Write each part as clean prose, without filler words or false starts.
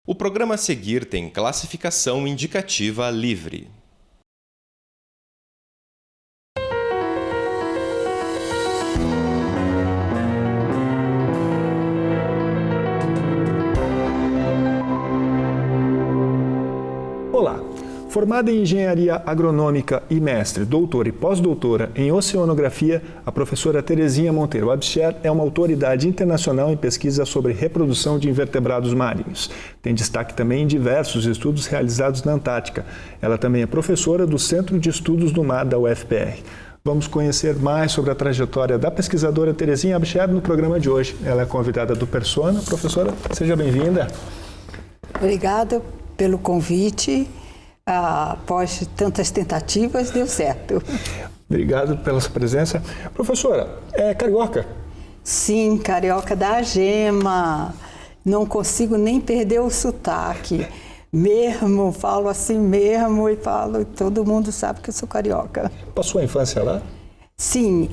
O programa a seguir tem classificação indicativa livre. Olá! Formada em Engenharia Agronômica e mestre, doutora e pós-doutora em Oceanografia, a professora Terezinha Monteiro Abcher é uma autoridade internacional em pesquisa sobre reprodução de invertebrados marinhos. Tem destaque também em diversos estudos realizados na Antártica. Ela também é professora do Centro de Estudos do Mar da UFPR. Vamos conhecer mais sobre a trajetória da pesquisadora Terezinha Abcher no programa de hoje. Ela é convidada do Persona. Professora, seja bem-vinda. Obrigada pelo convite. Após tantas tentativas, deu certo. Obrigado pela sua presença. Professora, é carioca? Sim, carioca da gema. Não consigo nem perder o sotaque. Mesmo, falo assim mesmo e falo, todo mundo sabe que eu sou carioca. Passou a infância lá? Sim,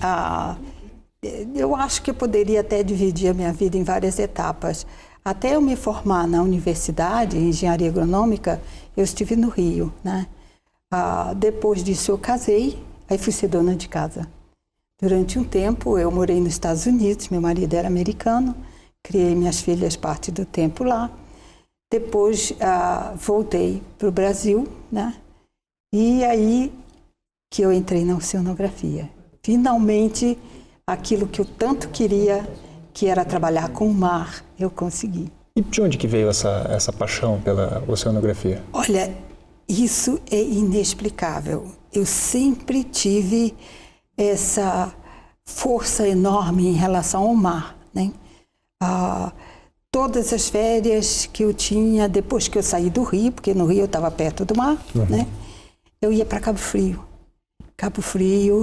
eu acho que eu poderia até dividir a minha vida em várias etapas. Até eu me formar na universidade, em engenharia agronômica, eu estive no Rio, né? Depois disso eu casei, aí fui ser dona de casa. Durante um tempo eu morei nos Estados Unidos, meu marido era americano, criei minhas filhas parte do tempo lá. Depois voltei para o Brasil, né? E aí que eu entrei na oceanografia. Finalmente, aquilo que eu tanto queria, que era trabalhar com o mar, eu consegui. E de onde que veio essa paixão pela oceanografia? Olha, isso é inexplicável. Eu sempre tive essa força enorme em relação ao mar, né? Todas as férias que eu tinha, depois que eu saí do Rio, porque no Rio eu estava perto do mar, né? Eu ia para Cabo Frio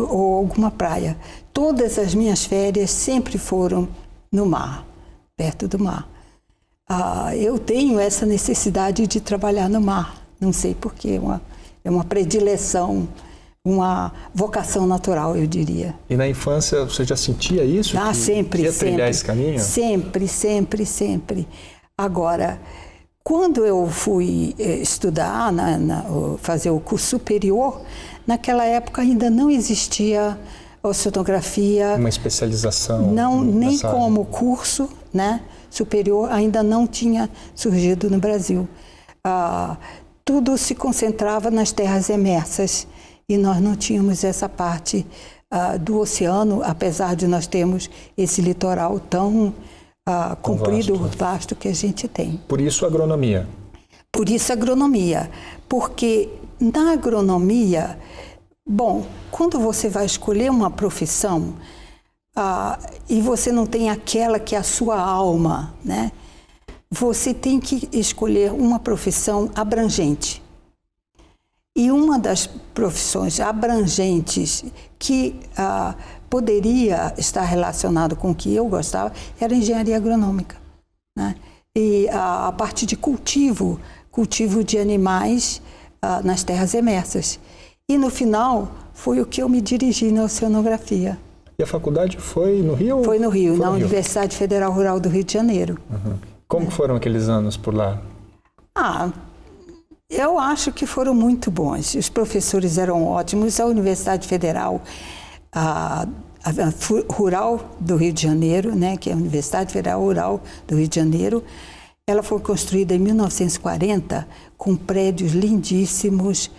ou alguma praia. Todas as minhas férias sempre foram no mar, perto do mar. Eu tenho essa necessidade de trabalhar no mar, não sei porquê, é uma predileção, uma vocação natural, eu diria. E na infância você já sentia isso? Sempre, ia sempre. Trilhar esse caminho? Sempre. Agora, quando eu fui estudar, fazer o curso superior, naquela época ainda não existia oceanografia. Uma especialização? Não, nem como curso, né? Superior ainda não tinha surgido no Brasil. Tudo se concentrava nas terras emersas e nós não tínhamos essa parte do oceano, apesar de nós termos esse litoral tão comprido, vasto que a gente tem. Por isso a agronomia? Por isso a agronomia, porque na agronomia, bom, quando você vai escolher uma profissão, e você não tem aquela que é a sua alma, né? Você tem que escolher uma profissão abrangente. E uma das profissões abrangentes que poderia estar relacionado com o que eu gostava era a engenharia agronômica, né? E a parte de cultivo de animais nas terras emersas. E no final foi o que eu me dirigi na oceanografia. E a faculdade foi no Rio? Foi no Rio, na Universidade Federal Rural do Rio de Janeiro. Como foram aqueles anos por lá? Eu acho que foram muito bons. Os professores eram ótimos. A Universidade Federal Rural do Rio de Janeiro, né, que é a Universidade Federal Rural do Rio de Janeiro, ela foi construída em 1940 com prédios lindíssimos,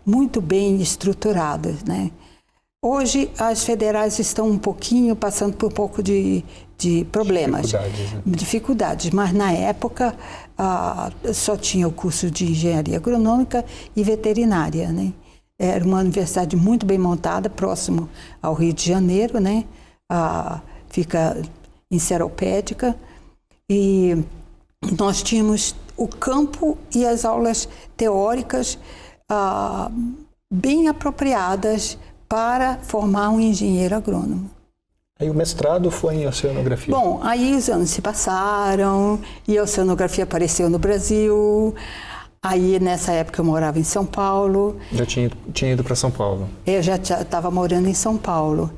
muito bem estruturados, né? Hoje, as federais estão passando por um pouco de problemas. Dificuldades, mas na época só tinha o curso de engenharia agronômica e veterinária, né? Era uma universidade muito bem montada, próximo ao Rio de Janeiro, né? Fica em Seropédica. E nós tínhamos o campo e as aulas teóricas bem apropriadas para formar um engenheiro agrônomo. Aí o mestrado foi em oceanografia? Bom, aí os anos se passaram e a oceanografia apareceu no Brasil. Aí, nessa época, eu morava em São Paulo. Já tinha ido para São Paulo? Eu já estava morando em São Paulo,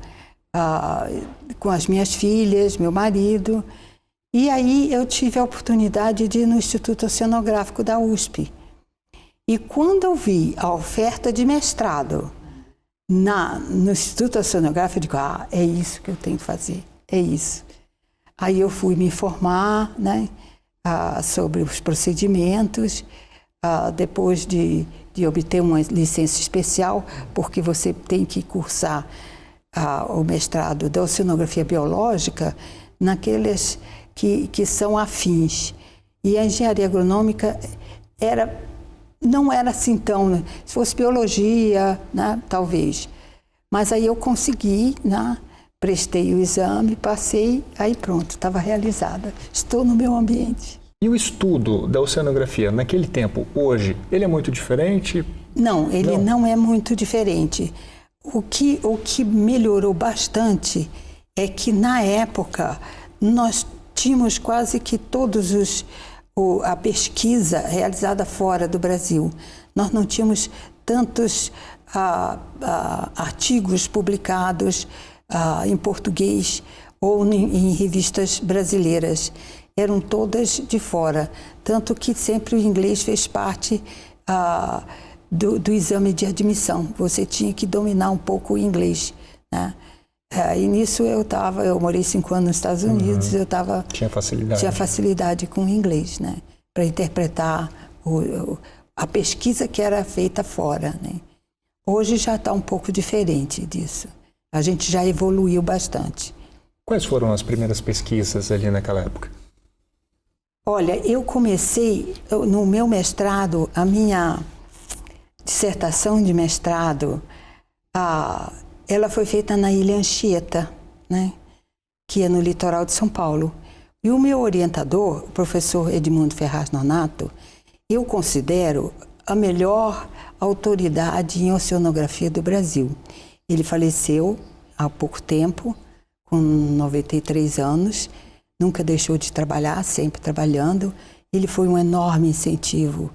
com as minhas filhas, meu marido. E aí eu tive a oportunidade de ir no Instituto Oceanográfico da USP. E quando eu vi a oferta de mestrado no Instituto Oceanográfico, eu digo, é isso que eu tenho que fazer, é isso. Aí eu fui me informar, né, sobre os procedimentos, depois de obter uma licença especial, porque você tem que cursar o mestrado da oceanografia biológica naqueles que são afins. E a engenharia agronômica não era assim tão... Né? Se fosse biologia, né, talvez. Mas aí eu consegui, né, prestei o exame, passei, aí pronto, estava realizada. Estou no meu ambiente. E o estudo da oceanografia naquele tempo, hoje, ele é muito diferente? Não, ele não é muito diferente. O que melhorou bastante é que, na época, nós tínhamos quase que a pesquisa realizada fora do Brasil. Nós não tínhamos tantos artigos publicados em português ou em revistas brasileiras. Eram todas de fora. Tanto que sempre o inglês fez parte do exame de admissão. Você tinha que dominar um pouco o inglês, né? E nisso eu morei 5 anos nos Estados Unidos, eu tinha facilidade com o inglês, né? Para interpretar a pesquisa que era feita fora, né? Hoje já está um pouco diferente disso. A gente já evoluiu bastante. Quais foram as primeiras pesquisas ali naquela época? Olha, eu comecei no meu mestrado, a minha dissertação de mestrado, ela foi feita na Ilha Anchieta, né, que é no litoral de São Paulo. E o meu orientador, o professor Edmundo Ferraz Nonato, eu considero a melhor autoridade em oceanografia do Brasil. Ele faleceu há pouco tempo, com 93 anos, nunca deixou de trabalhar, sempre trabalhando. Ele foi um enorme incentivo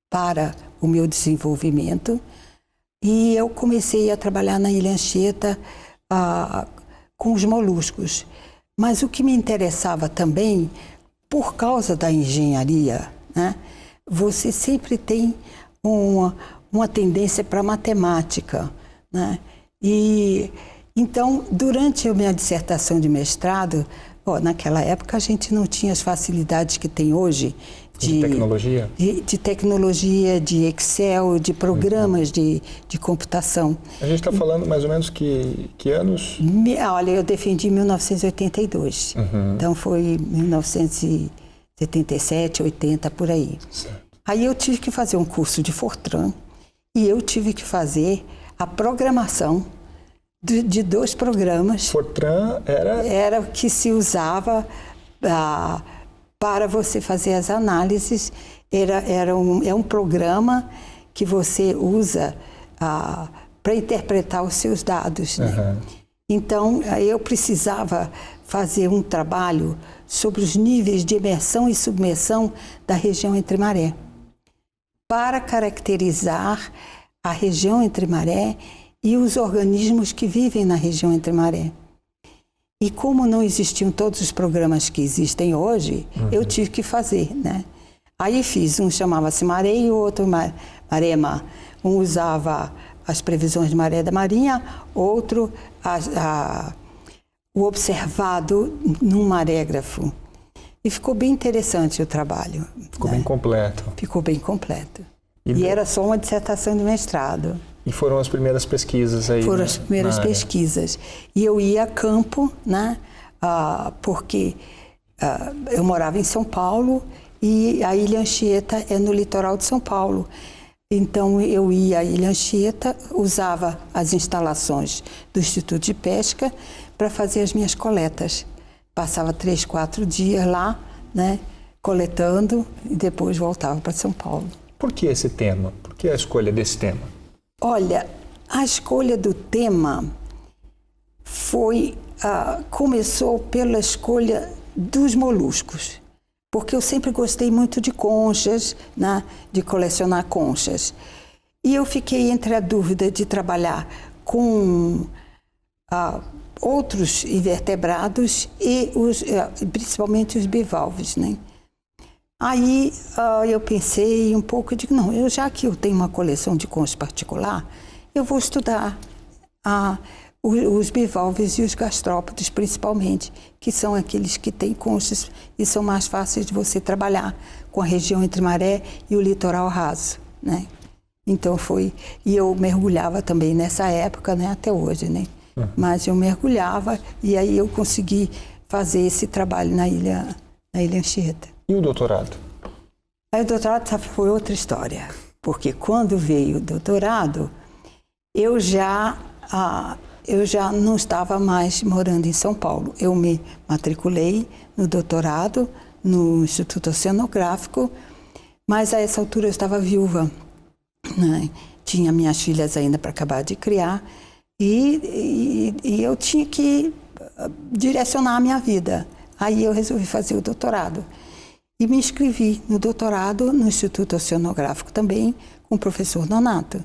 para o meu desenvolvimento. E eu comecei a trabalhar na Ilha Anchieta com os moluscos. Mas o que me interessava também, por causa da engenharia, né, você sempre tem uma tendência para matemática, né? E então, durante a minha dissertação de mestrado, naquela época a gente não tinha as facilidades que tem hoje de tecnologia? De tecnologia, de Excel, de programas de computação. A gente está falando mais ou menos que anos? Olha, eu defendi em 1982. Então foi 1977, 80, por aí. Certo. Aí eu tive que fazer um curso de Fortran e eu tive que fazer a programação de 2 programas. Fortran era o que se usava para você fazer as análises. É um programa que você usa para interpretar os seus dados, né? Então, eu precisava fazer um trabalho sobre os níveis de imersão e submersão da região entre maré, para caracterizar a região entre maré e os organismos que vivem na região entre maré. E como não existiam todos os programas que existem hoje, eu tive que fazer, né? Aí fiz, um chamava-se Maré e o outro Marema. Um usava as previsões de maré da Marinha, outro o observado num marégrafo. E ficou bem interessante o trabalho. Ficou bem completo. Ficou bem completo. E era só uma dissertação de mestrado. E foram as primeiras pesquisas aí? Foram as primeiras pesquisas. E eu ia a campo, né? Porque eu morava em São Paulo e a Ilha Anchieta é no litoral de São Paulo. Então eu ia à Ilha Anchieta, usava as instalações do Instituto de Pesca para fazer as minhas coletas. Passava 3, 4 dias lá, né? Coletando e depois voltava para São Paulo. Por que esse tema? Por que a escolha desse tema? Olha, a escolha do tema começou pela escolha dos moluscos, porque eu sempre gostei muito de conchas, né, de colecionar conchas. E eu fiquei entre a dúvida de trabalhar com outros invertebrados e principalmente os bivalves, né? Aí eu pensei um pouco, eu digo, não, já que eu tenho uma coleção de conchas particular, eu vou estudar os bivalves e os gastrópodes, principalmente, que são aqueles que têm conchas e são mais fáceis de você trabalhar com a região entre Maré e o litoral raso, né? Então e eu mergulhava também nessa época, né, até hoje, né? Mas eu mergulhava e aí eu consegui fazer esse trabalho na Ilha Anchieta. E o doutorado? Aí o doutorado foi outra história, porque quando veio o doutorado, eu já não estava mais morando em São Paulo. Eu me matriculei no doutorado no Instituto Oceanográfico, mas a essa altura eu estava viúva, né? Tinha minhas filhas ainda para acabar de criar e eu tinha que direcionar a minha vida. Aí eu resolvi fazer o doutorado. E me inscrevi no doutorado no Instituto Oceanográfico também, com o professor Nonato.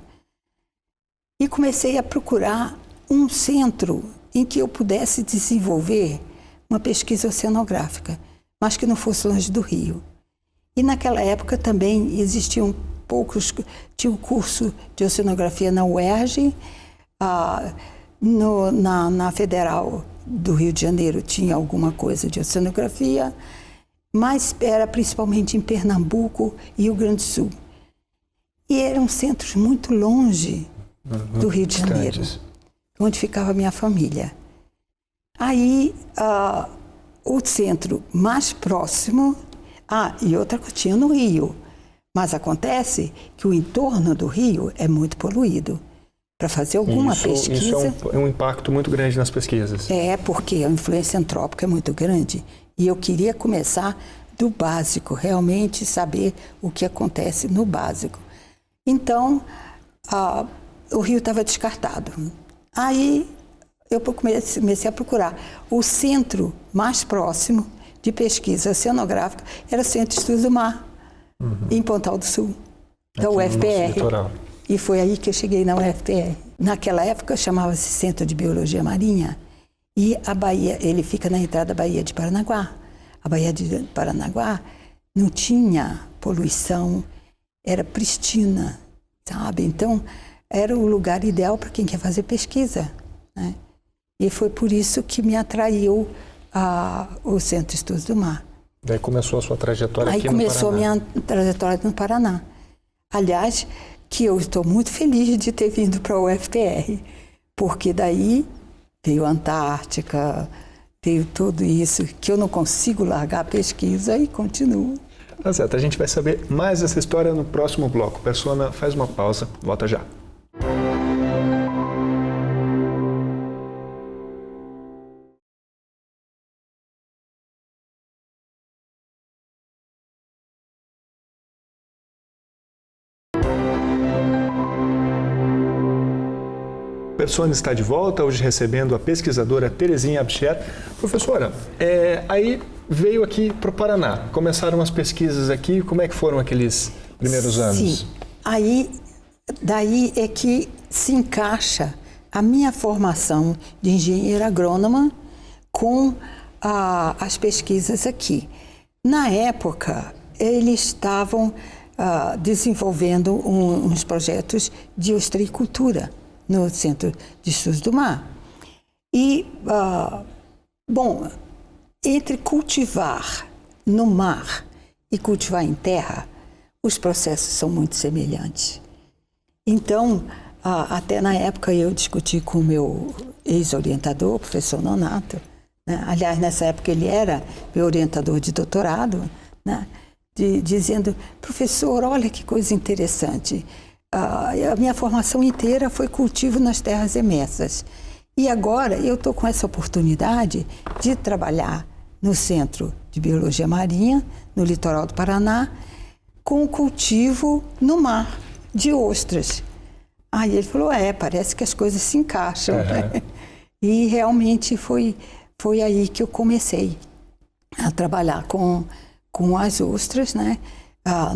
E comecei a procurar um centro em que eu pudesse desenvolver uma pesquisa oceanográfica, mas que não fosse longe do Rio. E naquela época também existiam tinha um curso de oceanografia na UERJ, na Federal do Rio de Janeiro tinha alguma coisa de oceanografia, mas era principalmente em Pernambuco e Rio Grande do Sul. E eram centros muito longe do Rio de Janeiro, onde ficava a minha família. Aí, o centro mais próximo... e outra coisa, tinha no Rio. Mas acontece que o entorno do Rio é muito poluído. Para fazer alguma pesquisa... Isso é um impacto muito grande nas pesquisas. Porque a influência antrópica é muito grande. E eu queria começar do básico, realmente saber o que acontece no básico. Então, o Rio estava descartado. Aí eu comecei a procurar. O centro mais próximo de pesquisa oceanográfica era o Centro de Estudos do Mar, em Pontal do Sul, da UFPR. E foi aí que eu cheguei na UFPR. Naquela época chamava-se Centro de Biologia Marinha e a Bahia, ele fica na entrada da Baía de Paranaguá. A Baía de Paranaguá não tinha poluição, era pristina, sabe? Então, era o lugar ideal para quem quer fazer pesquisa, né? E foi por isso que me atraiu o Centro de Estudos do Mar. Daí começou a sua trajetória aqui no Paraná. Aí começou a minha trajetória no Paraná. Aliás, que eu estou muito feliz de ter vindo para a UFPR, porque daí veio a Antártica, veio tudo isso, que eu não consigo largar a pesquisa e continuo. Tá certo, a gente vai saber mais dessa história no próximo bloco. Persona, faz uma pausa, volta já. Persona está de volta, hoje recebendo a pesquisadora Terezinha Abcher. Professora, aí veio aqui para o Paraná, começaram as pesquisas aqui, como é que foram aqueles primeiros anos? Sim, daí é que se encaixa a minha formação de engenheira agrônoma com as pesquisas aqui. Na época, eles estavam desenvolvendo uns projetos de ostreicultura no Centro de Estudos do Mar. E, entre cultivar no mar e cultivar em terra, os processos são muito semelhantes. Então, até na época eu discuti com o meu ex-orientador, o professor Nonato, né? Aliás, nessa época ele era meu orientador de doutorado, né? Dizendo, professor, olha que coisa interessante. A minha formação inteira foi cultivo nas terras emersas. E agora eu estou com essa oportunidade de trabalhar no Centro de Biologia Marinha, no litoral do Paraná, com cultivo no mar, de ostras. Aí ele falou, parece que as coisas se encaixam. Né? E realmente foi aí que eu comecei a trabalhar com as ostras, né?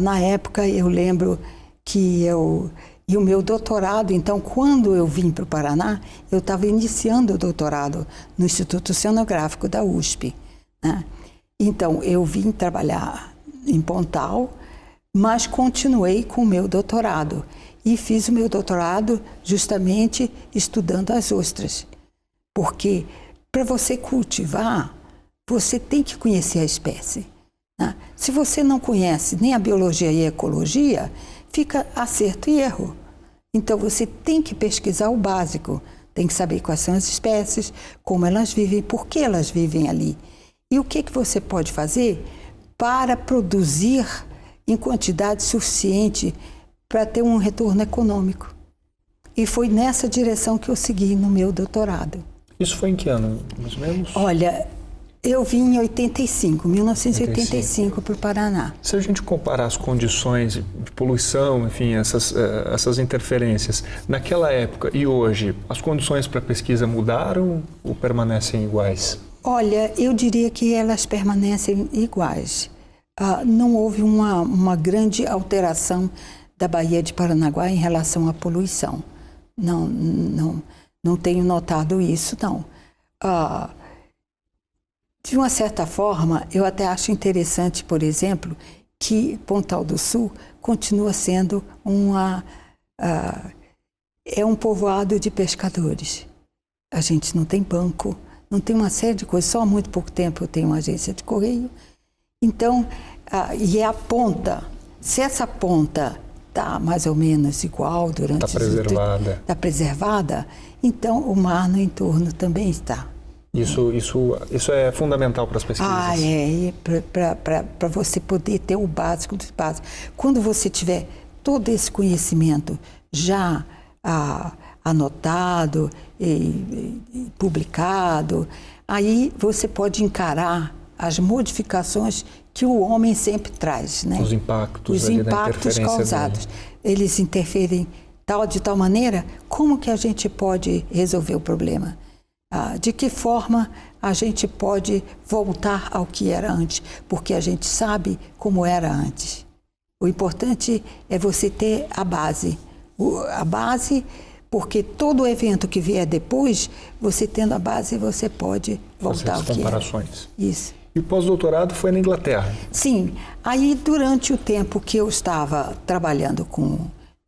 Na época eu lembro que eu E o meu doutorado, então, quando eu vim para o Paraná, eu estava iniciando o doutorado no Instituto Oceanográfico da USP, né? Então, eu vim trabalhar em Pontal, mas continuei com o meu doutorado. E fiz o meu doutorado justamente estudando as ostras. Porque para você cultivar, você tem que conhecer a espécie, né? Se você não conhece nem a biologia e a ecologia, fica acerto e erro. Então você tem que pesquisar o básico, tem que saber quais são as espécies, como elas vivem, por que elas vivem ali. E o que você pode fazer para produzir em quantidade suficiente para ter um retorno econômico. E foi nessa direção que eu segui no meu doutorado. Isso foi em que ano, mais ou menos? Olha, eu vim em 1985 para o Paraná. Se a gente comparar as condições de poluição, enfim, essas interferências, naquela época e hoje, as condições para pesquisa mudaram ou permanecem iguais? Olha, eu diria que elas permanecem iguais. Não houve uma grande alteração da Baía de Paranaguá em relação à poluição. Não tenho notado isso, não. De uma certa forma, eu até acho interessante, por exemplo, que Pontal do Sul continua sendo um povoado de pescadores. A gente não tem banco, não tem uma série de coisas. Só há muito pouco tempo eu tenho uma agência de correio. Então, e é a ponta. Se essa ponta está mais ou menos igual durante... Está preservada. Está preservada, então o mar no entorno também está. Isso é fundamental para as pesquisas. Para você poder ter o básico do básico. Quando você tiver todo esse conhecimento já anotado e publicado, aí você pode encarar as modificações que o homem sempre traz, né? Os impactos causados. Eles interferem de tal maneira, como que a gente pode resolver o problema? De que forma a gente pode voltar ao que era antes? Porque a gente sabe como era antes. O importante é você ter a base. A base, porque todo evento que vier depois, você tendo a base, você pode voltar ao que era. Comparações. Isso. E o pós-doutorado foi na Inglaterra? Sim. Aí, durante o tempo que eu estava trabalhando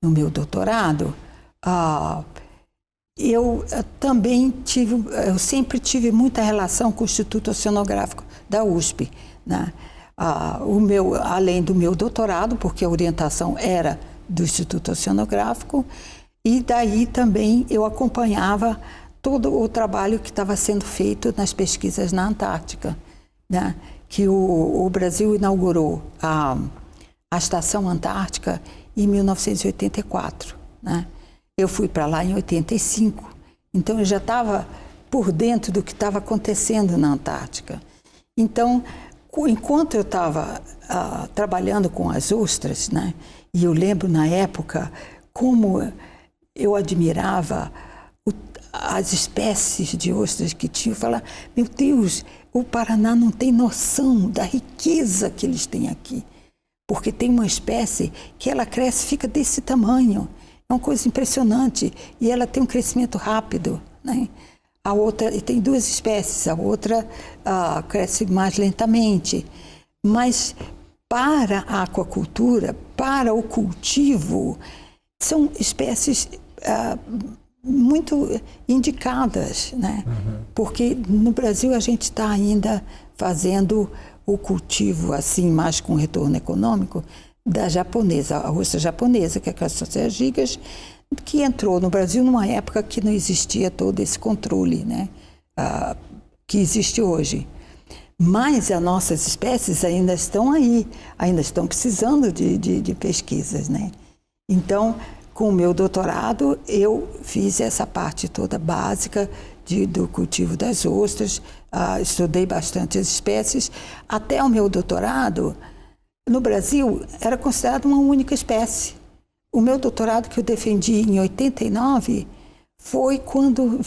no meu doutorado, eu sempre tive muita relação com o Instituto Oceanográfico da USP, né? Além do meu doutorado, porque a orientação era do Instituto Oceanográfico, e daí também eu acompanhava todo o trabalho que estava sendo feito nas pesquisas na Antártica, né? Que o Brasil inaugurou a Estação Antártica em 1984, né? Eu fui para lá em 85, então eu já estava por dentro do que estava acontecendo na Antártica. Então, enquanto eu estava trabalhando com as ostras, né? E eu lembro na época como eu admirava as espécies de ostras que tinha. Eu falava, meu Deus, o Paraná não tem noção da riqueza que eles têm aqui. Porque tem uma espécie que ela cresce, fica desse tamanho. É uma coisa impressionante. E ela tem um crescimento rápido, né? A outra, e tem duas espécies, a outra cresce mais lentamente. Mas para a aquacultura, para o cultivo, são espécies muito indicadas, né? Uhum. Porque no Brasil a gente está ainda fazendo o cultivo assim, mais com retorno econômico, da japonesa, a ostra japonesa, que é a Cassiopeia gigas, que entrou no Brasil numa época que não existia todo esse controle, né? Que existe hoje. Mas as nossas espécies ainda estão aí, ainda estão precisando de pesquisas, né? Então, com o meu doutorado, eu fiz essa parte toda básica do cultivo das ostras, estudei bastante as espécies. Até o meu doutorado, no Brasil, era considerado uma única espécie. O meu doutorado que eu defendi em 89 foi quando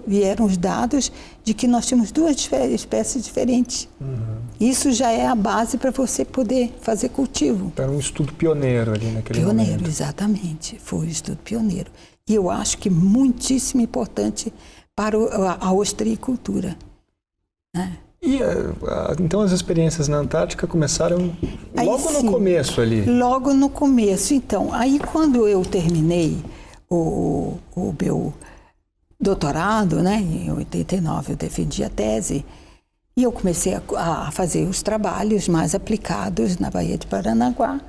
vieram os dados de que nós tínhamos duas espécies diferentes. Uhum. Isso já é a base para você poder fazer cultivo. Era um estudo pioneiro ali naquele momento. Pioneiro, exatamente. Foi um estudo pioneiro. E eu acho que muitíssimo importante para a ostreicultura, né? E então as experiências na Antártica começaram logo no começo ali? Logo no começo. Então, aí quando eu terminei o meu doutorado, né, em 89 eu defendi a tese, e eu comecei a fazer os trabalhos mais aplicados na Baía de Paranaguá.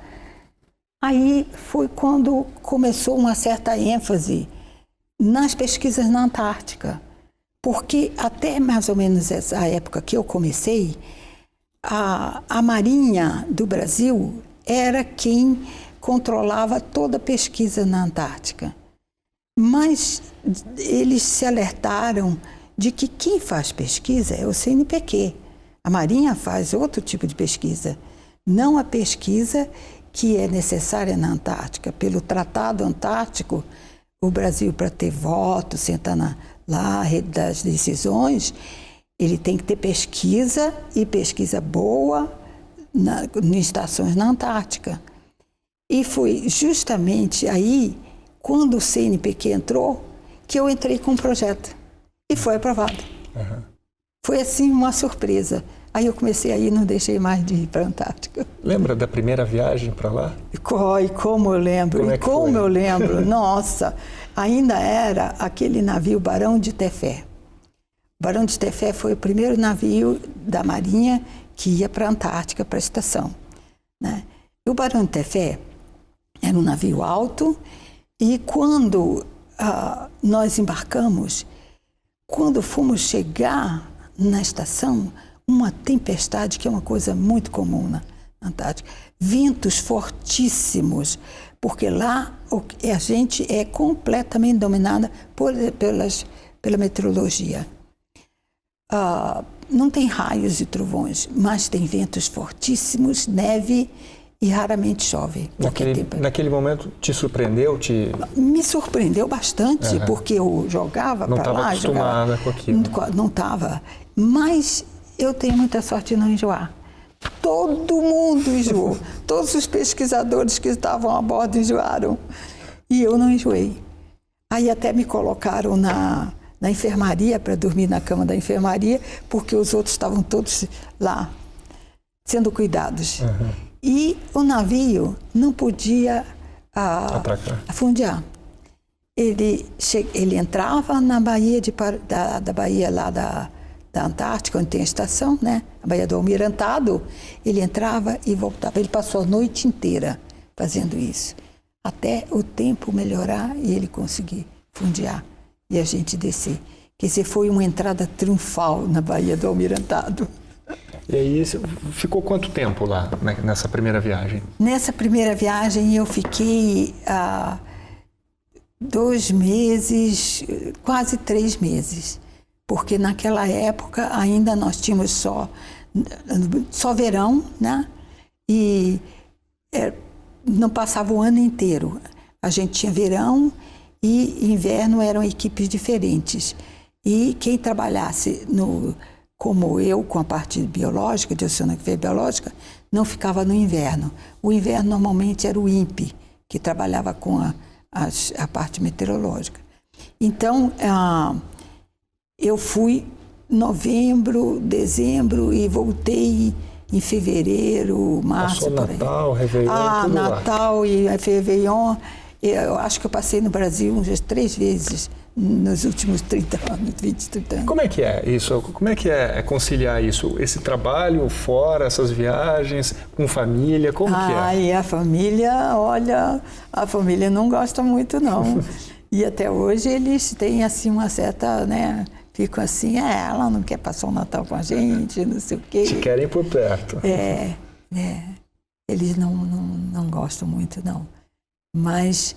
Aí foi quando começou uma certa ênfase nas pesquisas na Antártica. Porque até mais ou menos essa época que eu comecei, a Marinha do Brasil era quem controlava toda a pesquisa na Antártica. Mas eles se alertaram de que quem faz pesquisa é o CNPq. A Marinha faz outro tipo de pesquisa, não a pesquisa que é necessária na Antártica. Pelo Tratado Antártico, o Brasil, para ter voto, sentar lá, a rede das decisões, ele tem que ter pesquisa, e pesquisa boa, em estações na Antártica. E foi justamente aí, quando o CNPq entrou, que eu entrei com um projeto. E foi aprovado. Uhum. Foi assim uma surpresa. Aí eu comecei a ir, não deixei mais de ir para a Antártica. Lembra da primeira viagem para lá? E como eu lembro, como eu lembro, nossa, ainda era aquele navio Barão de Tefé. O Barão de Tefé foi o primeiro navio da Marinha que ia para a Antártica, para a estação, né? E o Barão de Tefé era um navio alto, e quando nós embarcamos, quando fomos chegar na estação, uma tempestade, que é uma coisa muito comum na Antártica, ventos fortíssimos, porque lá a gente é completamente dominada pela meteorologia. Não tem raios e trovões, mas tem ventos fortíssimos, neve, e raramente chove. Naquele momento te surpreendeu? Me surpreendeu bastante, porque eu jogava para lá. Não estava acostumada com aquilo. Não estava, mas eu tenho muita sorte de não enjoar. Todo mundo enjoou. Todos os pesquisadores que estavam a bordo enjoaram. E eu não enjoei. Aí até me colocaram na enfermaria, para dormir na cama da enfermaria, porque os outros estavam todos lá, sendo cuidados. Uhum. E o navio não podia afundear. Ele entrava na Baía da Baía lá da Antártica, onde tem a estação, né? A Baía do Almirantado. Ele entrava e voltava. Ele passou a noite inteira fazendo isso, até o tempo melhorar e ele conseguir fundear e a gente descer. Quer dizer, foi uma entrada triunfal na Baía do Almirantado. E aí, ficou quanto tempo lá, nessa primeira viagem? Nessa primeira viagem eu fiquei 2 meses, quase 3 meses, porque naquela época ainda nós tínhamos só verão, né? E não passava o ano inteiro. A gente tinha verão e inverno, eram equipes diferentes. E quem trabalhasse como eu, com a parte biológica, de oceanografia biológica, não ficava no inverno. O inverno normalmente era o INPE, que trabalhava com a parte meteorológica. Então, eu fui em novembro, dezembro e voltei em fevereiro, março. Passou Natal, Réveillon, tudo Natal e Réveillon. Eu acho que eu passei no Brasil umas 3 vezes nos últimos 30 anos, 20, 30 anos. Como é que é isso? Como é que é conciliar isso? Esse trabalho fora, essas viagens, com família, como que é? E a família, olha, a família não gosta muito, não. E até hoje eles têm, assim, uma certa, né, ficam assim, ela não quer passar o Natal com a gente, não sei o quê. Te querem por perto. Eles não gostam muito, não. Mas,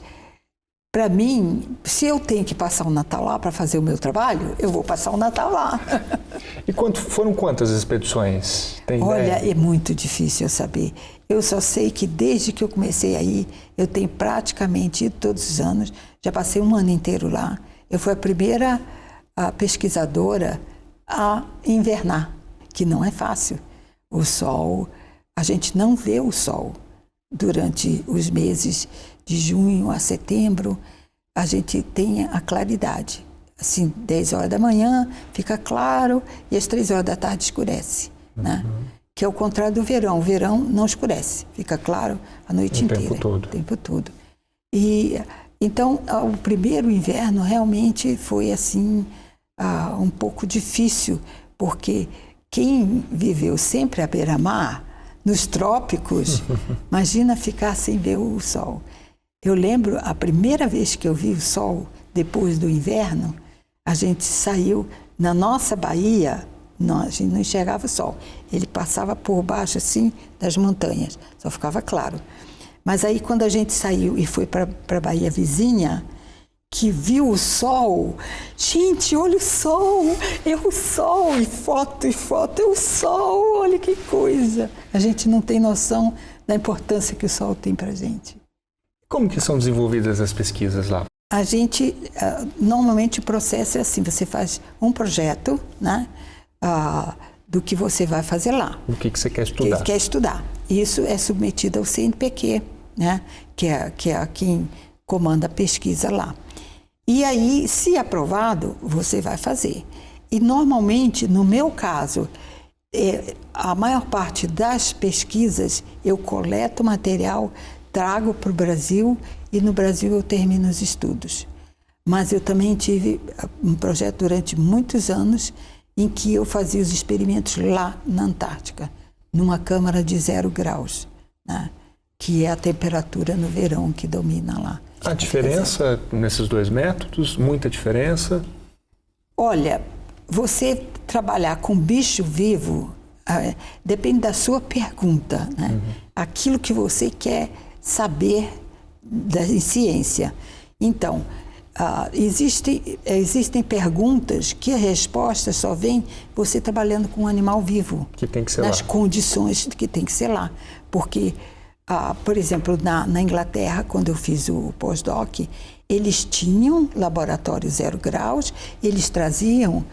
para mim, se eu tenho que passar o Natal lá para fazer o meu trabalho, eu vou passar o Natal lá. E foram quantas expedições? Olha, é muito difícil eu saber. Eu só sei que desde que eu comecei a ir, eu tenho praticamente ido todos os anos. Já passei um ano inteiro lá. Eu fui a primeira pesquisadora a invernar, que não é fácil. O sol, a gente não vê o sol durante os meses de junho a setembro. A gente tem a claridade. Assim, 10 horas da manhã fica claro e às 3 horas da tarde escurece, né? Que é o contrário do verão. O verão não escurece, fica claro a noite inteira. O tempo todo. E então, o primeiro inverno realmente foi assim, um pouco difícil, porque quem viveu sempre à beira-mar, nos trópicos, imagina ficar sem ver o sol. Eu lembro a primeira vez que eu vi o sol depois do inverno, a gente saiu na nossa Bahia, a gente não enxergava o sol. Ele passava por baixo assim das montanhas, só ficava claro. Mas aí quando a gente saiu e foi para a Bahia vizinha, que viu o sol, gente, olha o sol, é o sol, e foto, é o sol, olha que coisa. A gente não tem noção da importância que o sol tem para a gente. Como que são desenvolvidas as pesquisas lá? A gente, normalmente o processo é assim, você faz um projeto, né, do que você vai fazer lá. O que você quer estudar? Quer estudar. Isso é submetido ao CNPq, né, que é quem comanda a pesquisa lá. E aí, se aprovado, você vai fazer. E normalmente, no meu caso, a maior parte das pesquisas, eu coleto material, trago para o Brasil e no Brasil eu termino os estudos. Mas eu também tive um projeto durante muitos anos em que eu fazia os experimentos lá na Antártica, numa câmara de 0 graus, né, que é a temperatura no verão que domina lá. A diferença nesses dois métodos? Muita diferença? Olha, você trabalhar com bicho vivo depende da sua pergunta, né? Aquilo que você quer saber da ciência. Então, existem perguntas que a resposta só vem você trabalhando com um animal vivo. Que tem que ser nas lá. Condições que tem que ser lá. Porque, por exemplo, na Inglaterra, quando eu fiz o pós-doc, eles tinham laboratório 0 graus, eles traziam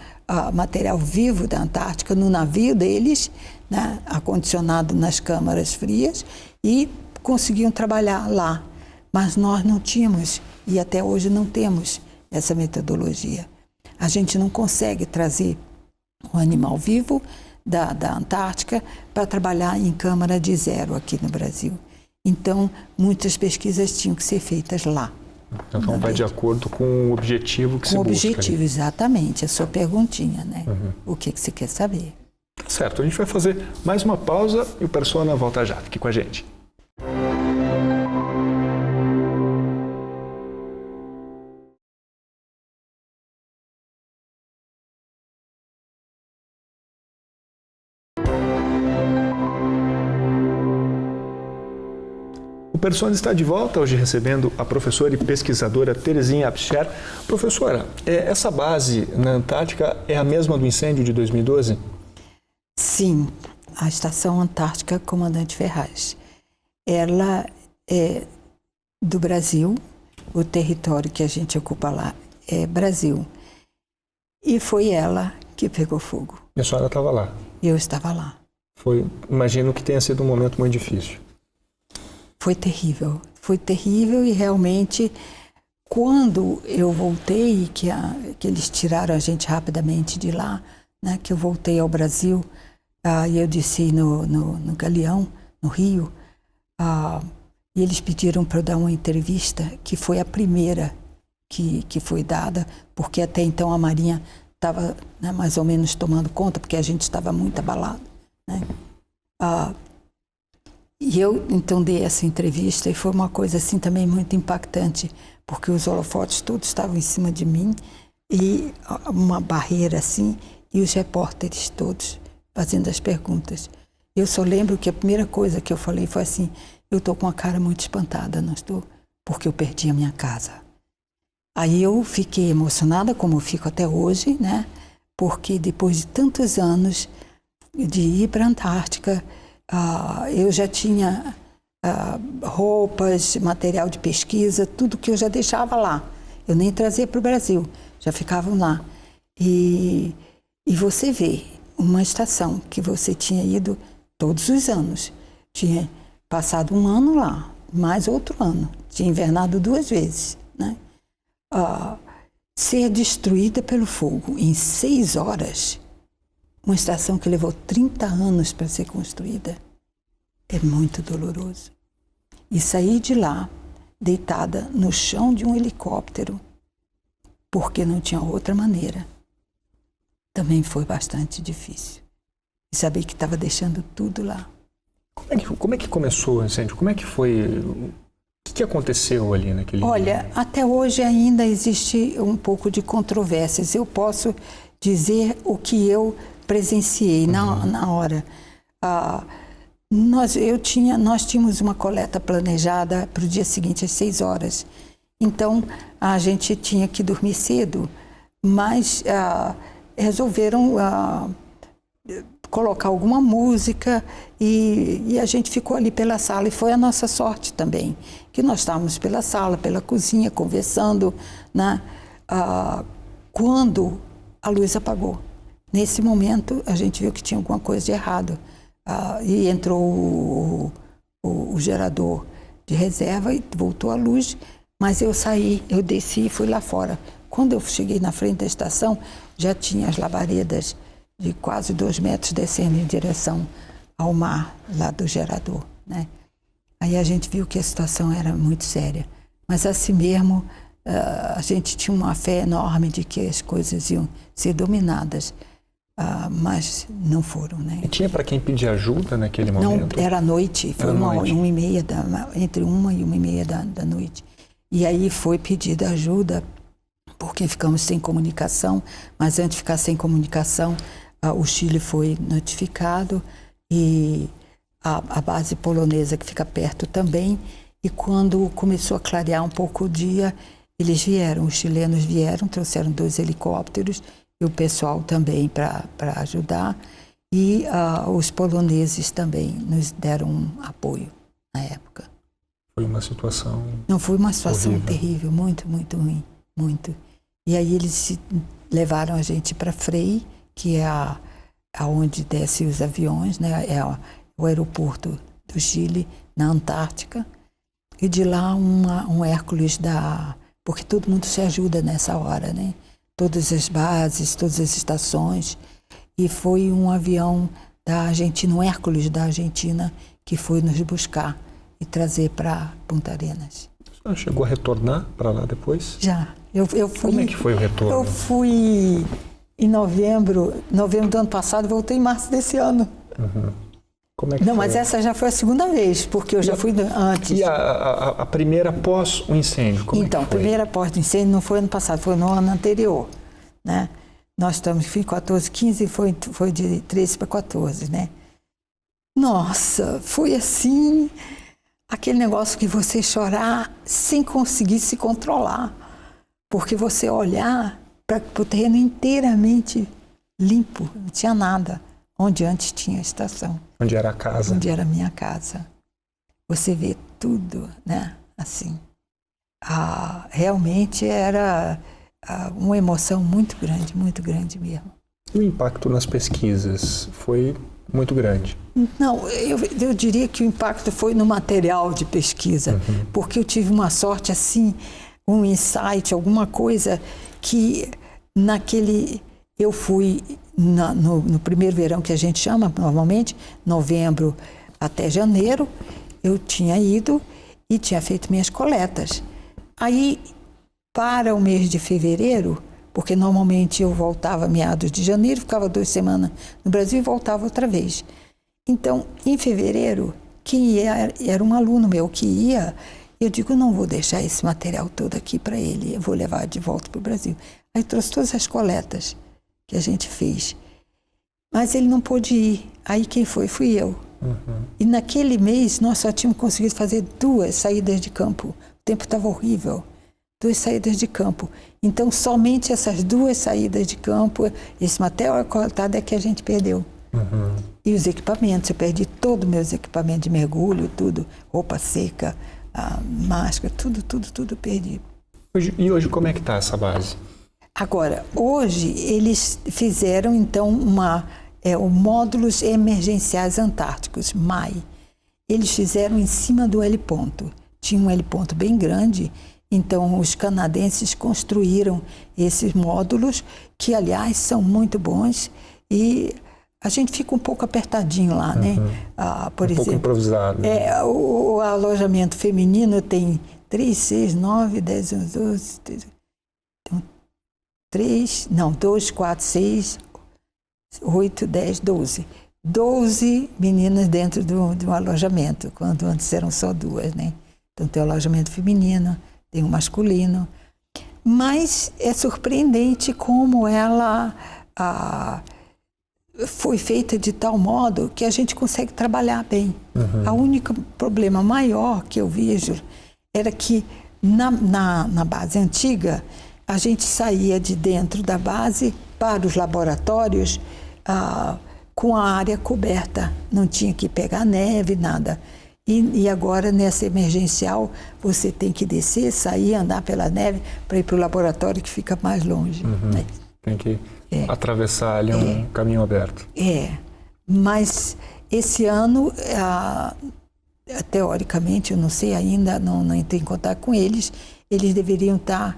material vivo da Antártica no navio deles, né, acondicionado nas câmaras frias, e conseguiam trabalhar lá. Mas nós não tínhamos, e até hoje não temos, essa metodologia. A gente não consegue trazer um animal vivo da Antártica para trabalhar em câmara de 0 aqui no Brasil. Então, muitas pesquisas tinham que ser feitas lá. Então vai de acordo com o objetivo que se busca. Com o objetivo, exatamente. A sua perguntinha, né? O que você quer saber. Certo, a gente vai fazer mais uma pausa e o Persona volta já. Fique com a gente. O Persona está de volta, hoje recebendo a professora e pesquisadora Terezinha Abscher. Professora, essa base na Antártica é a mesma do incêndio de 2012? Sim, a Estação Antártica Comandante Ferraz. Ela é do Brasil, o território que a gente ocupa lá é Brasil. E foi ela que pegou fogo. E a senhora estava lá? Eu estava lá. Imagino que tenha sido um momento muito difícil. Foi terrível e realmente quando eu voltei, que eles tiraram a gente rapidamente de lá, né, que eu voltei ao Brasil, e eu desci no Galeão, no Rio, e eles pediram para eu dar uma entrevista, que foi a primeira que foi dada, porque até então a Marinha estava, né, mais ou menos tomando conta, porque a gente estava muito abalado, né? E eu, então, dei essa entrevista e foi uma coisa, assim, também muito impactante, porque os holofotes todos estavam em cima de mim e uma barreira, assim, e os repórteres todos fazendo as perguntas. Eu só lembro que a primeira coisa que eu falei foi assim, eu estou com a cara muito espantada, não estou? Porque eu perdi a minha casa. Aí eu fiquei emocionada, como eu fico até hoje, né? Porque depois de tantos anos de ir para a Antártica, eu já tinha roupas, material de pesquisa, tudo que eu já deixava lá. Eu nem trazia para o Brasil, já ficavam lá. E você vê uma estação que você tinha ido todos os anos. Tinha passado um ano lá, mais outro ano. Tinha invernado 2 vezes, né? Ser destruída pelo fogo em 6 horas, uma estação que levou 30 anos para ser construída, é muito doloroso. E sair de lá, deitada no chão de um helicóptero, porque não tinha outra maneira, também foi bastante difícil. E saber que estava deixando tudo lá. Como é que começou o incêndio? Como é que foi? O que aconteceu ali naquele dia? Olha, até hoje ainda existe um pouco de controvérsias. Eu posso dizer o que eu presenciei na hora. Nós tínhamos uma coleta planejada para o dia seguinte, às 6 horas. Então, a gente tinha que dormir cedo, mas resolveram colocar alguma música e a gente ficou ali pela sala. E foi a nossa sorte também, que nós estávamos pela sala, pela cozinha, conversando, né? Quando a luz apagou. Nesse momento, a gente viu que tinha alguma coisa de errado. E entrou o gerador de reserva e voltou a luz. Mas eu saí, eu desci e fui lá fora. Quando eu cheguei na frente da estação, já tinha as labaredas de quase 2 metros descendo em direção ao mar, lá do gerador, né? Aí a gente viu que a situação era muito séria. Mas assim mesmo, a gente tinha uma fé enorme de que as coisas iam ser dominadas. Mas não foram, né? E tinha para quem pedir ajuda naquele momento? Não, era à noite, foi 1h30, entre 1 e 1h30 da noite. E aí foi pedida ajuda, porque ficamos sem comunicação, mas antes de ficar sem comunicação, o Chile foi notificado e a base polonesa que fica perto também. E quando começou a clarear um pouco o dia, eles vieram, os chilenos vieram, trouxeram 2 helicópteros, e o pessoal também para ajudar. E os poloneses também nos deram um apoio na época. Foi uma situação... Não, foi uma situação horrível. terrível, muito, muito ruim, muito. E aí eles levaram a gente para Frei, que é aonde descem os aviões, né? É o aeroporto do Chile, na Antártica. E de lá um Hércules porque todo mundo se ajuda nessa hora, né? Todas as bases, todas as estações. E foi um avião da Argentina, um Hércules da Argentina, que foi nos buscar e trazer para Punta Arenas. Você chegou a retornar para lá depois? Já. Eu fui, Como é que foi o retorno? Eu fui em novembro do ano passado, voltei em março desse ano. Uhum. Como é que Não, foi? mas essa já foi a segunda vez, porque eu já fui antes. E a primeira após o incêndio, como Então, é a que foi? primeira após o incêndio não foi ano passado, foi no ano anterior, né? Nós estamos em 14, 15 e foi de 13 para 14, né? Nossa, foi assim, aquele negócio que você chorar sem conseguir se controlar. Porque você olhar para o terreno inteiramente limpo, não tinha nada, onde antes tinha a estação. Onde era a casa? Onde era a minha casa. Você vê tudo, né? Assim. Realmente era uma emoção muito grande mesmo. E o impacto nas pesquisas foi muito grande? Não, eu diria que o impacto foi no material de pesquisa, porque eu tive uma sorte assim, um insight, alguma coisa que eu fui no primeiro verão que a gente chama normalmente, novembro até janeiro, eu tinha ido e tinha feito minhas coletas. Aí, para o mês de fevereiro, porque normalmente eu voltava meados de janeiro, ficava 2 semanas no Brasil e voltava outra vez. Então, em fevereiro, quem ia era um aluno meu que ia, eu digo, não vou deixar esse material todo aqui para ele, eu vou levar de volta para o Brasil. Aí trouxe todas as coletas que a gente fez. Mas ele não pôde ir. Aí quem foi? Fui eu. E naquele mês nós só tínhamos conseguido fazer 2 saídas de campo. O tempo estava horrível. 2 saídas de campo. Então, somente essas 2 saídas de campo, esse material coletado é que a gente perdeu. E os equipamentos, eu perdi todos os meus equipamentos de mergulho, tudo, roupa seca, máscara, tudo perdi. E hoje como é que está essa base? Agora, hoje eles fizeram então é o Módulos Emergenciais Antárticos, MAI. Eles fizeram em cima do heliponto. Tinha um heliponto bem grande, então os canadenses construíram esses módulos, que aliás são muito bons, e a gente fica um pouco apertadinho lá, né? Por exemplo, pouco improvisado. Né? O alojamento feminino tem 3, 6, 9, 10, 11, 12, 2, 4, 6, 8, 10, 12. 12 meninas dentro de um alojamento, quando antes eram só 2, né? Então tem o alojamento feminino, tem o masculino. Mas é surpreendente como ela foi feita de tal modo que a gente consegue trabalhar bem. O único problema maior que eu vejo era que na base antiga, a gente saía de dentro da base para os laboratórios com a área coberta, não tinha que pegar neve, nada. E agora, nessa emergencial, você tem que descer, sair, andar pela neve para ir para o laboratório que fica mais longe. Né? Tem que atravessar ali um caminho aberto. Mas esse ano, teoricamente, eu não sei ainda, não entrei em contato com eles, eles deveriam estar,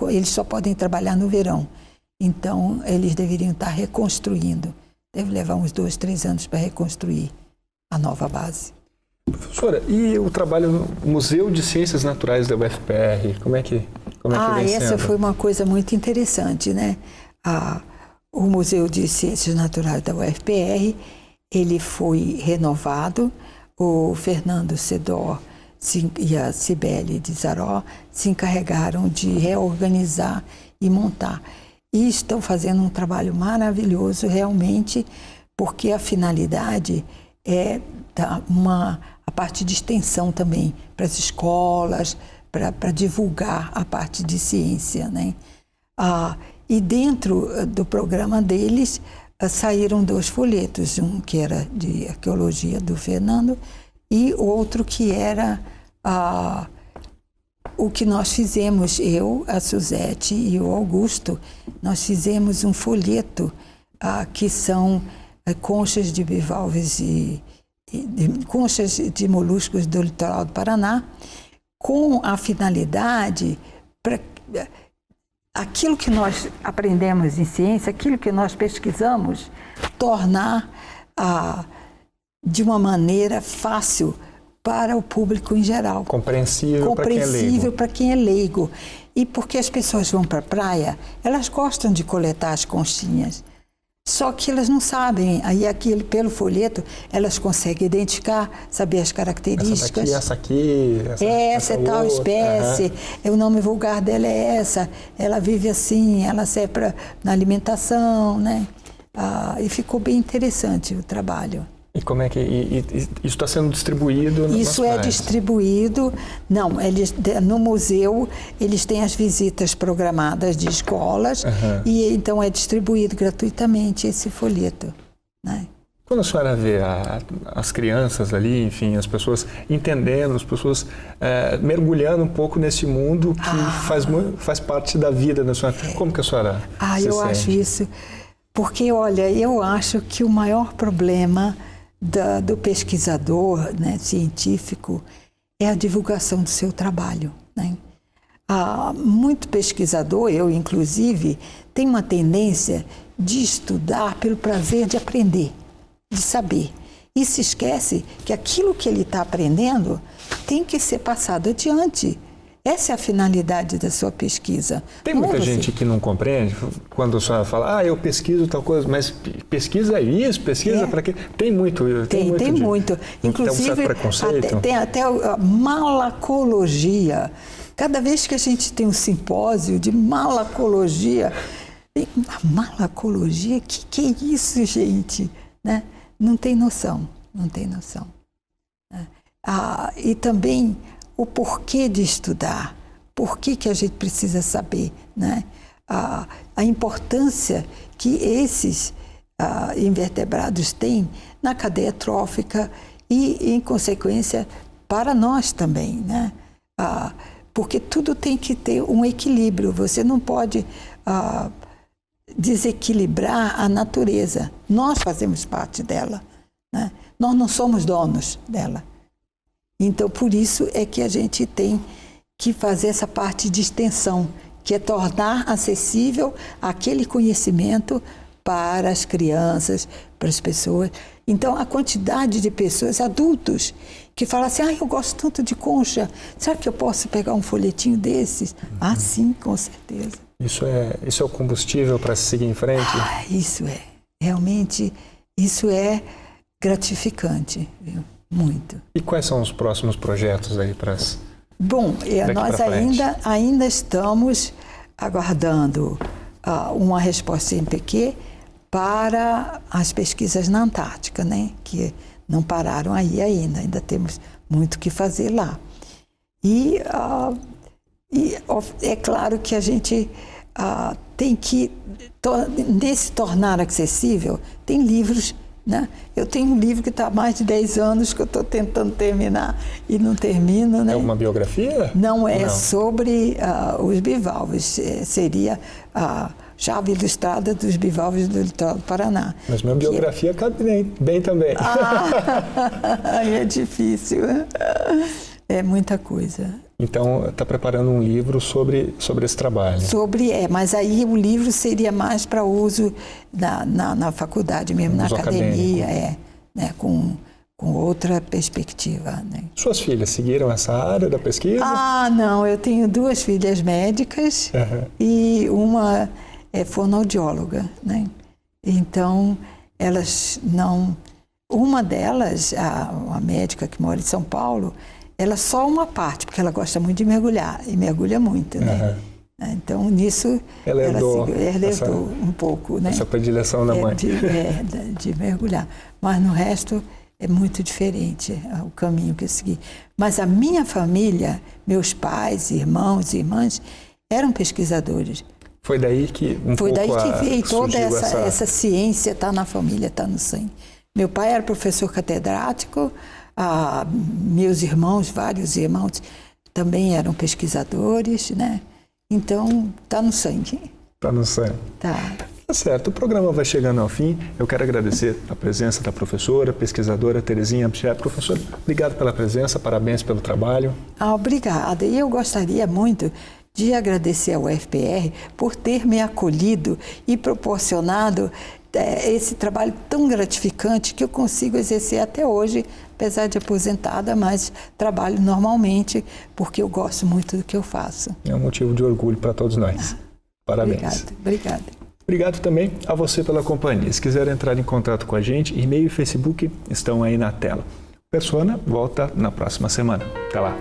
eles só podem trabalhar no verão. Então, eles deveriam estar reconstruindo. Deve levar uns 2, 3 anos para reconstruir a nova base. Professora, e o trabalho no Museu de Ciências Naturais da UFPR, como é que vem sendo? Essa foi uma coisa muito interessante, né? O Museu de Ciências Naturais da UFPR, ele foi renovado. O Fernando Sedor e a Cibele de Zaró se encarregaram de reorganizar e montar. E estão fazendo um trabalho maravilhoso, realmente, porque a finalidade é a parte de extensão também, para as escolas, para divulgar a parte de ciência, né? E dentro do programa deles saíram 2 folhetos, um que era de arqueologia do Fernando e outro que era o que nós fizemos, eu, a Suzete e o Augusto, nós fizemos um folheto que são conchas de bivalves e conchas de moluscos do litoral do Paraná, com a finalidade para aquilo que nós aprendemos em ciência, aquilo que nós pesquisamos, tornar de uma maneira fácil para o público em geral. Compreensível para quem é leigo. E porque as pessoas vão para a praia, elas gostam de coletar as conchinhas. Só que elas não sabem, aí pelo folheto, elas conseguem identificar, saber as características. Essa aqui, essa é tal espécie, o nome vulgar dela é essa, ela vive assim, ela serve na alimentação, né? E ficou bem interessante o trabalho. E como é que isso está sendo distribuído? Isso é distribuído. Não, no museu eles têm as visitas programadas de escolas e então é distribuído gratuitamente esse folheto, né? Quando a senhora vê as crianças ali, enfim, as pessoas entendendo, as pessoas mergulhando um pouco nesse mundo que faz parte da vida da senhora, como que a senhora se eu sente? acho isso, porque olha, eu acho que o maior problema do pesquisador, né, científico, é a divulgação do seu trabalho, né? Muito pesquisador, eu inclusive, tem uma tendência de estudar pelo prazer de aprender, de saber. E se esquece que aquilo que ele está aprendendo tem que ser passado adiante. Essa é a finalidade da sua pesquisa. Tem muita gente que não compreende quando a senhora fala, eu pesquiso tal coisa, mas pesquisa isso, pesquisa para quê? Tem muito. Tem muito. Inclusive, tem um certo preconceito. Tem até a malacologia. Cada vez que a gente tem um simpósio de malacologia, malacologia, que é isso, gente? Né? Não tem noção. E também o porquê de estudar, por que a gente precisa saber, né? A importância que esses invertebrados têm na cadeia trófica e, em consequência, para nós também, né? Porque tudo tem que ter um equilíbrio, você não pode desequilibrar a natureza. Nós fazemos parte dela, né? Nós não somos donos dela. Então, por isso é que a gente tem que fazer essa parte de extensão, que é tornar acessível aquele conhecimento para as crianças, para as pessoas. Então, a quantidade de pessoas, adultos, que falam assim, eu gosto tanto de concha, será que eu posso pegar um folhetinho desses? Sim, com certeza. Isso é o combustível para seguir em frente? Isso é. Realmente, isso é gratificante, viu? Muito. E quais são os próximos projetos aí para as... Bom, nós ainda estamos aguardando uma resposta CNPq para as pesquisas na Antártica, né? Que não pararam aí ainda temos muito o que fazer lá. E é claro que a gente tem que, nesse tornar acessível, tem livros, né? Eu tenho um livro que está há mais de 10 anos que eu estou tentando terminar e não termino, né? É uma biografia? Não, sobre os bivalves. Seria a chave ilustrada dos bivalves do litoral do Paraná. Mas minha biografia cabe bem também. É difícil. É muita coisa. Então, está preparando um livro sobre esse trabalho. Mas aí o livro seria mais para uso na faculdade mesmo, na academia, né, com outra perspectiva. Né? Suas filhas seguiram essa área da pesquisa? Não, eu tenho 2 filhas médicas e uma é fonoaudióloga, né? Então, elas não... Uma delas, a médica que mora em São Paulo, ela só uma parte, porque ela gosta muito de mergulhar, e mergulha muito, né? Então, nisso, ela herdou um pouco, né? Essa predileção da mãe. De mergulhar. Mas no resto, é muito diferente o caminho que eu segui. Mas a minha família, meus pais, irmãos e irmãs, eram pesquisadores. Foi daí que veio toda essa ciência, está na família, está no sangue. Meu pai era professor catedrático, meus irmãos, vários irmãos, também eram pesquisadores, né? Então, está no sangue. Está no sangue. Tá certo, o programa vai chegando ao fim. Eu quero agradecer a presença da professora, pesquisadora Terezinha Abcher. Professora, obrigado pela presença, parabéns pelo trabalho. Obrigada. E eu gostaria muito de agradecer ao UFPR por ter me acolhido e proporcionado esse trabalho tão gratificante que eu consigo exercer até hoje, apesar de aposentada, mas trabalho normalmente porque eu gosto muito do que eu faço. É um motivo de orgulho para todos nós. Parabéns. Obrigada. Obrigado também a você pela companhia. Se quiser entrar em contato com a gente, e-mail e Facebook estão aí na tela. Persona volta na próxima semana. Até lá.